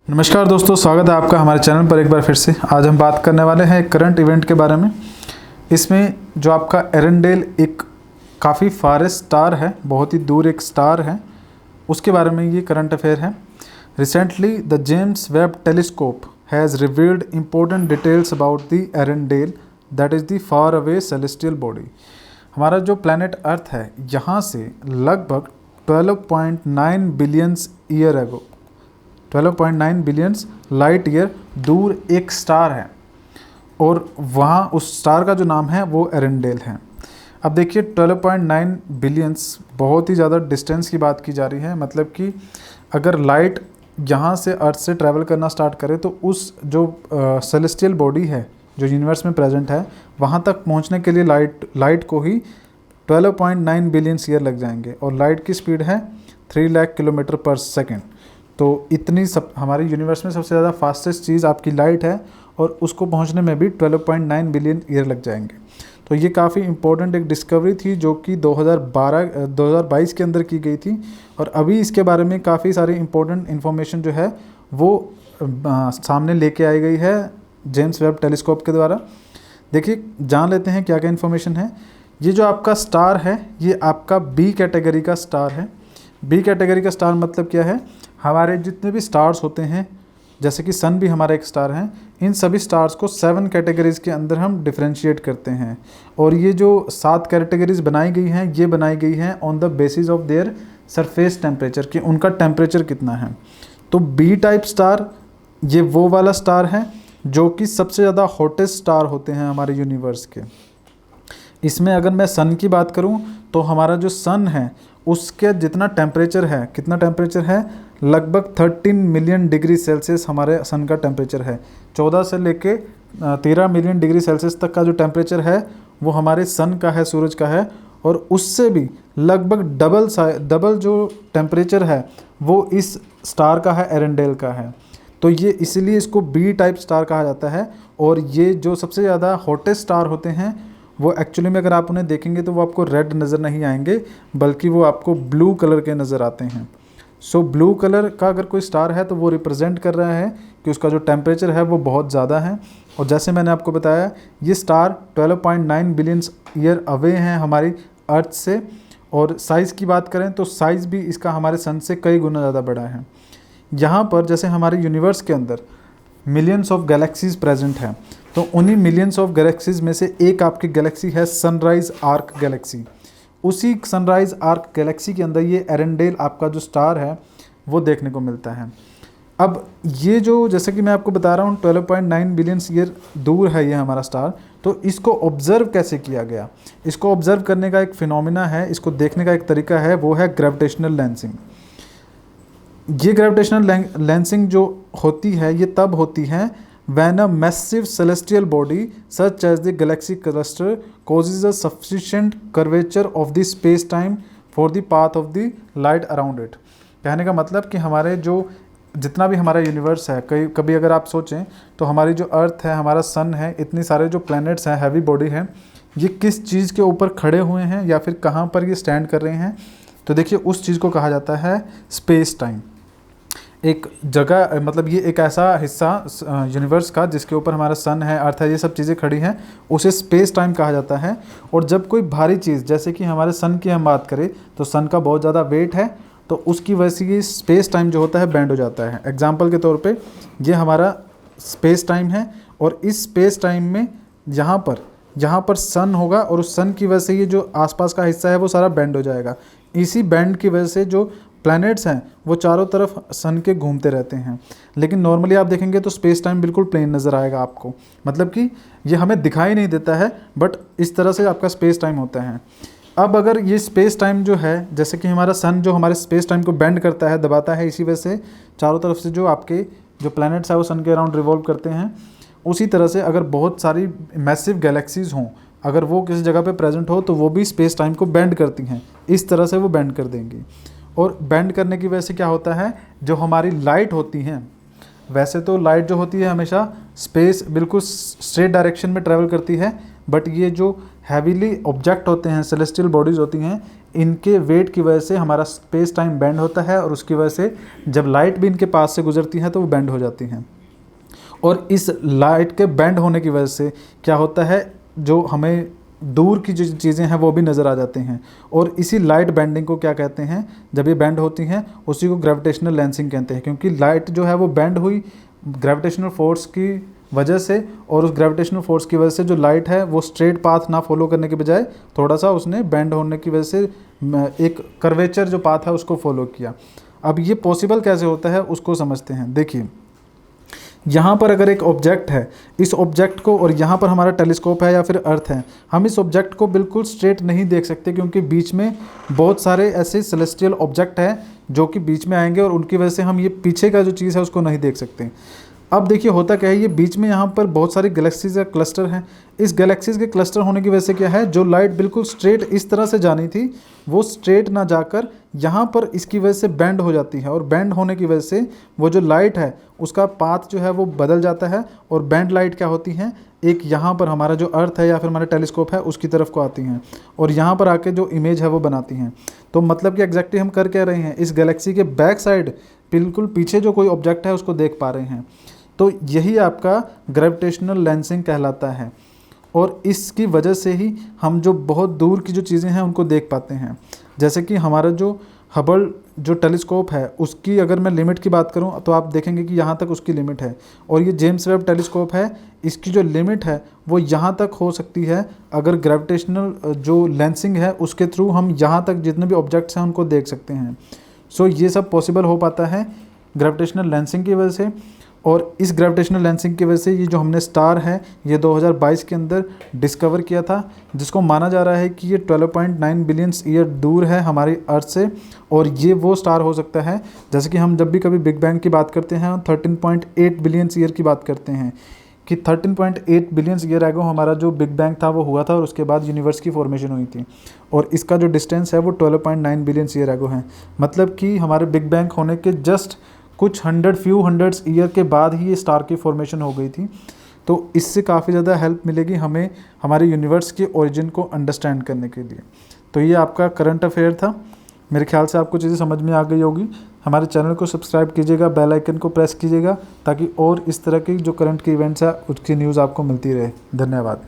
नमस्कार दोस्तों, स्वागत है आपका हमारे चैनल पर एक बार फिर से। आज हम बात करने वाले हैं एक करंट इवेंट के बारे में। इसमें जो आपका एरेंडेल एक काफ़ी फारेस्ट स्टार है, बहुत ही दूर एक स्टार है, उसके बारे में ये करंट अफेयर है। Recently the James Webb telescope has revealed important details about the Earendel that is the far away celestial body. हमारा जो प्लैनेट अर्थ है, यहाँ से लगभग 12.9 billions year ago 12.9 billions light year दूर एक स्टार है और वहाँ उस स्टार का जो नाम है वो एरेंडेल है। अब देखिए 12.9 बिलियंस बहुत ही ज़्यादा डिस्टेंस की बात की जा रही है। मतलब कि अगर लाइट यहाँ से अर्थ से ट्रैवल करना स्टार्ट करे तो उस जो सेलेस्टियल बॉडी है जो यूनिवर्स में प्रेजेंट है, वहाँ तक पहुँचने के लिए लाइट को ही 12.9 बिलियंस ईयर लग जाएंगे और लाइट की स्पीड है 3 लाख किलोमीटर पर सेकेंड। तो इतनी सब हमारे यूनिवर्स में सबसे ज़्यादा फास्टेस्ट चीज़ आपकी लाइट है और उसको पहुंचने में भी 12.9 बिलियन ईयर लग जाएंगे। तो ये काफ़ी इंपॉर्टेंट एक डिस्कवरी थी जो कि 2022 के अंदर की गई थी और अभी इसके बारे में काफ़ी सारी इंपॉर्टेंट इन्फॉर्मेशन जो है वो सामने लेके आई गई है जेम्स वेब टेलीस्कोप के द्वारा। देखिए, जान लेते हैं क्या क्या इन्फॉर्मेशन है। ये जो आपका स्टार है ये आपका बी कैटेगरी का स्टार है। बी कैटेगरी का स्टार मतलब क्या है? हमारे जितने भी स्टार्स होते हैं, जैसे कि सन भी हमारा एक स्टार है, इन सभी स्टार्स को 7 कैटेगरीज़ के अंदर हम डिफ्रेंशिएट करते हैं और ये जो 7 कैटेगरीज बनाई गई हैं ये बनाई गई हैं on the basis of their surface temperature, कि उनका टेम्परेचर कितना है। तो बी टाइप स्टार ये वो वाला स्टार है जो कि सबसे ज़्यादा हॉटेस्ट स्टार होते हैं हमारे यूनिवर्स के। इसमें अगर मैं सन की बात करूं तो हमारा जो सन है उसके जितना टेम्परेचर है, कितना टेम्परेचर है, लगभग 13 मिलियन डिग्री सेल्सियस हमारे सन का टेम्परेचर है। 14 से लेके 13 मिलियन डिग्री सेल्सियस तक का जो टेम्परेचर है वो हमारे सन का है, सूरज का है, और उससे भी लगभग डबल जो टेम्परेचर है वो इस स्टार का है, एरेंडेल का है। तो ये इसीलिए इसको बी टाइप स्टार कहा जाता है। और ये जो सबसे ज़्यादा हॉटेस्ट स्टार होते हैं वो एक्चुअली में अगर आप उन्हें देखेंगे तो वो आपको रेड नज़र नहीं आएंगे, बल्कि वो आपको ब्लू कलर के नज़र आते हैं। सो ब्लू कलर का अगर कोई स्टार है तो वो रिप्रेजेंट कर रहा है कि उसका जो टेम्परेचर है वो बहुत ज़्यादा है। और जैसे मैंने आपको बताया, ये स्टार 12.9 बिलियंस ईयर अवे हैं हमारी अर्थ से। और साइज़ की बात करें तो साइज़ भी इसका हमारे सन से कई गुना ज़्यादा बड़ा है। यहाँ पर जैसे हमारे यूनिवर्स के अंदर मिलियंस ऑफ गैलेक्सीज प्रेजेंट हैं, तो उन्हीं मिलियंस ऑफ गैलेक्सीज में से एक आपकी गैलेक्सी है सनराइज आर्क गैलेक्सी। उसी सनराइज आर्क गैलेक्सी के अंदर ये एरेंडेल आपका जो स्टार है वो देखने को मिलता है। अब ये जो, जैसे कि मैं आपको बता रहा हूँ, 12.9 बिलियन ईयर दूर है ये हमारा स्टार। तो इसको ऑब्जर्व कैसे किया गया? इसको ऑब्जर्व करने का एक फिनोमिना है, इसको देखने का एक तरीका है, वो है ग्रेविटेशनल लेंसिंग। ये ग्रेविटेशनल लेंसिंग जो होती है ये तब होती है when a massive celestial body such as the galaxy cluster causes a sufficient curvature of the space time for the path of the light around it। कहने का मतलब कि हमारे जो जितना भी हमारा यूनिवर्स है, कभी अगर आप सोचें तो हमारी जो अर्थ है, हमारा सन है, इतने सारे जो प्लैनेट्स हैं, हैवी बॉडी है, ये किस चीज़ के ऊपर खड़े हुए हैं या फिर कहाँ पर ये स्टैंड कर रहे हैं। तो देखिए, उस चीज़ को कहा जाता है स्पेस टाइम। एक जगह, मतलब ये एक ऐसा हिस्सा यूनिवर्स का जिसके ऊपर हमारा सन है, अर्थ है, ये सब चीज़ें खड़ी हैं, उसे स्पेस टाइम कहा जाता है। और जब कोई भारी चीज़, जैसे कि हमारे सन की हम बात करें तो सन का बहुत ज़्यादा वेट है, तो उसकी वजह से ये स्पेस टाइम जो होता है बैंड हो जाता है। एग्जाम्पल के तौर पे ये हमारा स्पेस टाइम है और इस स्पेस टाइम में यहाँ पर सन होगा और उस सन की वजह से ये जो आसपास का हिस्सा है वो सारा बैंड हो जाएगा। इसी बैंड की वजह से जो प्लैनेट्स हैं वो चारों तरफ सन के घूमते रहते हैं। लेकिन नॉर्मली आप देखेंगे तो स्पेस टाइम बिल्कुल प्लेन नज़र आएगा आपको, मतलब कि ये हमें दिखाई नहीं देता है, बट इस तरह से आपका स्पेस टाइम होता है। अब अगर ये स्पेस टाइम जो है, जैसे कि हमारा सन जो हमारे स्पेस टाइम को बेंड करता है, दबाता है, इसी वजह से चारों तरफ से जो आपके जो प्लैनेट्स है वो सन के अराउंड रिवॉल्व करते हैं। उसी तरह से अगर बहुत सारी मैसिव गैलेक्सीज़ हों, अगर वो किसी जगह पे प्रेजेंट हो तो वो भी स्पेस टाइम को बेंड करती हैं। इस तरह से वो बेंड कर देंगी। और बेंड करने की वजह से क्या होता है, जो हमारी लाइट होती हैं, वैसे तो लाइट जो होती है हमेशा स्पेस बिल्कुल स्ट्रेट डायरेक्शन में ट्रैवल करती है, बट ये जो हैवीली ऑब्जेक्ट होते हैं, सेलेस्टियल बॉडीज़ होती हैं, इनके वेट की वजह से हमारा स्पेस टाइम बेंड होता है और उसकी वजह से जब लाइट भी इनके पास से गुजरती है तो वो बेंड हो जाती हैं। और इस लाइट के बेंड होने की वजह से क्या होता है, जो हमें दूर की जो चीज़ें हैं वो भी नज़र आ जाती हैं। और इसी लाइट बेंडिंग को क्या कहते हैं, जब ये बेंड होती हैं उसी को ग्रेविटेशनल लेंसिंग कहते हैं, क्योंकि लाइट जो है वो बेंड हुई ग्रेविटेशनल फोर्स की वजह से, और उस ग्रेविटेशनल फोर्स की वजह से जो लाइट है वो स्ट्रेट पाथ ना फॉलो करने के बजाय थोड़ा सा उसने बेंड होने की वजह से एक कर्वेचर जो पाथ है उसको फॉलो किया। अब ये पॉसिबल कैसे होता है उसको समझते हैं। देखिए, यहाँ पर अगर एक ऑब्जेक्ट है, इस ऑब्जेक्ट को, और यहाँ पर हमारा टेलीस्कोप है या फिर अर्थ है, हम इस ऑब्जेक्ट को बिल्कुल स्ट्रेट नहीं देख सकते क्योंकि बीच में बहुत सारे ऐसे सेलेस्टियल ऑब्जेक्ट हैं जो कि बीच में आएंगे और उनकी वजह से हम ये पीछे का जो चीज़ है उसको नहीं देख सकते। अब देखिए होता क्या है, ये बीच में यहाँ पर बहुत सारी गैलेक्सीज का क्लस्टर हैं। इस गैलेक्सीज के क्लस्टर होने की वजह से क्या है, जो लाइट बिल्कुल स्ट्रेट इस तरह से जानी थी वो स्ट्रेट ना जाकर यहाँ पर इसकी वजह से बेंड हो जाती है, और बेंड होने की वजह से वो जो लाइट है उसका पाथ जो है वो बदल जाता है, और बेंड लाइट क्या होती हैं, एक यहाँ पर हमारा जो अर्थ है या फिर हमारा टेलीस्कोप है उसकी तरफ को आती हैं और यहाँ पर आके जो इमेज है वो बनाती हैं। तो मतलब कि एग्जैक्टली हम कर क्या रहे हैं, इस गैलेक्सी के बैक साइड बिल्कुल पीछे जो कोई ऑब्जेक्ट है उसको देख पा रहे हैं। तो यही आपका ग्रेविटेशनल लेंसिंग कहलाता है, और इसकी वजह से ही हम जो बहुत दूर की जो चीज़ें हैं उनको देख पाते हैं। जैसे कि हमारा जो हबल जो टेलीस्कोप है उसकी अगर मैं लिमिट की बात करूं तो आप देखेंगे कि यहाँ तक उसकी लिमिट है, और ये जेम्स वेब टेलीस्कोप है, इसकी जो लिमिट है वो यहाँ तक हो सकती है अगर ग्रेविटेशनल जो लेंसिंग है उसके थ्रू हम यहाँ तक जितने भी ऑब्जेक्ट्स हैं उनको देख सकते हैं। सो ये सब पॉसिबल हो पाता है ग्रेविटेशनल लेंसिंग की वजह से। और इस ग्रेविटेशनल लेंसिंग की वजह से ये जो हमने स्टार है ये 2022 के अंदर डिस्कवर किया था, जिसको माना जा रहा है कि ये 12.9 बिलियन ईयर दूर है हमारी अर्थ से, और ये वो स्टार हो सकता है जैसे कि हम जब भी कभी बिग बैंग की बात करते हैं 13.8 बिलियन ईयर की बात करते हैं कि 13.8 बिलियन ईयर एगो हमारा जो बिग बैंग था वो हुआ था, और उसके बाद यूनिवर्स की फॉर्मेशन हुई थी, और इसका जो डिस्टेंस है वो 12.9 बिलियन ईयर एगो है। मतलब कि हमारे बिग बैंग होने के जस्ट कुछ फ्यू हंड्रेड्स ईयर के बाद ही ये स्टार की फॉर्मेशन हो गई थी। तो इससे काफ़ी ज़्यादा हेल्प मिलेगी हमें हमारे यूनिवर्स के ओरिजिन को अंडरस्टैंड करने के लिए। तो ये आपका करंट अफेयर था, मेरे ख्याल से आपको चीज़ें समझ में आ गई होगी। हमारे चैनल को सब्सक्राइब कीजिएगा, बेल आइकन को प्रेस कीजिएगा ताकि और इस तरह की जो करंट के इवेंट्स है उसकी न्यूज़ आपको मिलती रहे। धन्यवाद।